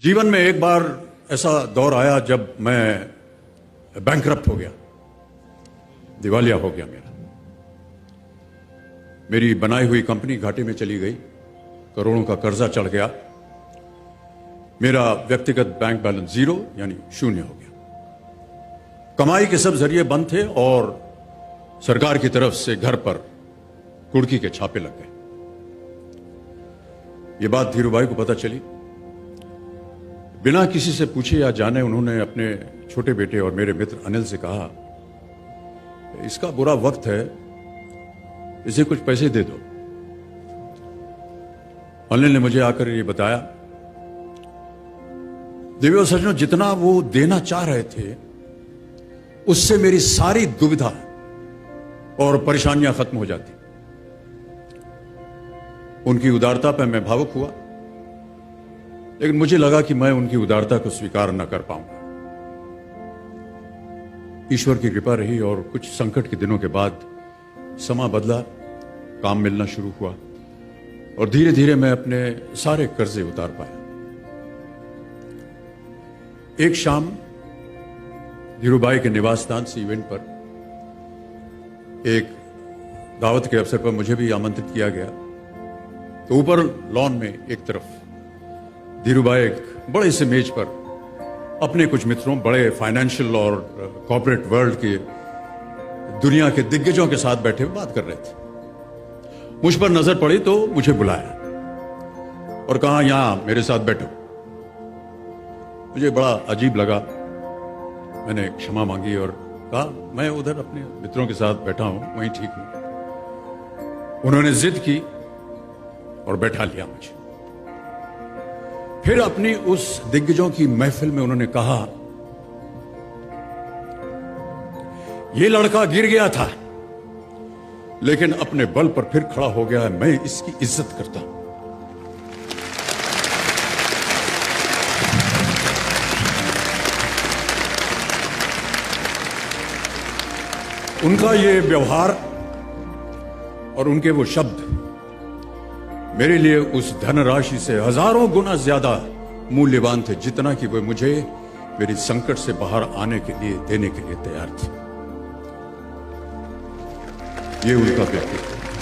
जीवन में एक बार ऐसा दौर आया जब मैं बैंकरप्ट हो गया, दिवालिया हो गया। मेरी बनाई हुई कंपनी घाटे में चली गई, करोड़ों का कर्जा चढ़ गया, मेरा व्यक्तिगत बैंक बैलेंस जीरो यानी शून्य हो गया। कमाई के सब जरिए बंद थे और सरकार की तरफ से घर पर कुर्की के छापे लग गए। ये बात धीरूभाई को पता चली। बिना किसी से पूछे या जाने उन्होंने अपने छोटे बेटे और मेरे मित्र अनिल से कहा, इसका बुरा वक्त है, इसे कुछ पैसे दे दो। अनिल ने मुझे आकर ये बताया, देवी और सज्जनों, जितना वो देना चाह रहे थे उससे मेरी सारी दुविधा और परेशानियां खत्म हो जाती। उनकी उदारता पर मैं भावुक हुआ, लेकिन मुझे लगा कि मैं उनकी उदारता को स्वीकार न कर पाऊंगा। ईश्वर की कृपा रही और कुछ संकट के दिनों के बाद समा बदला, काम मिलना शुरू हुआ और धीरे धीरे मैं अपने सारे कर्जे उतार पाया। एक शाम धीरूभाई के निवास स्थान से इवेंट पर एक दावत के अवसर पर मुझे भी आमंत्रित किया गया। तो ऊपर लॉन में एक तरफ धीरूभाई एक बड़े से मेज पर अपने कुछ मित्रों, बड़े फाइनेंशियल और कॉर्पोरेट वर्ल्ड के दुनिया के दिग्गजों के साथ बैठे हुए बात कर रहे थे। मुझ पर नजर पड़ी तो मुझे बुलाया और कहा, यहां मेरे साथ बैठो। मुझे बड़ा अजीब लगा। मैंने क्षमा मांगी और कहा, मैं उधर अपने मित्रों के साथ बैठा हूं, वहीं ठीक हूं। उन्होंने जिद की और बैठा लिया मुझे। फिर अपनी उस दिग्गजों की महफिल में उन्होंने कहा, यह लड़का गिर गया था लेकिन अपने बल पर फिर खड़ा हो गया है, मैं इसकी इज्जत करता हूं। उनका ये व्यवहार और उनके वो शब्द मेरे लिए उस धनराशि से हजारों गुना ज्यादा मूल्यवान थे, जितना कि वे मुझे मेरी संकट से बाहर आने के लिए देने के लिए तैयार थे। ये उनका व्यक्तित्व।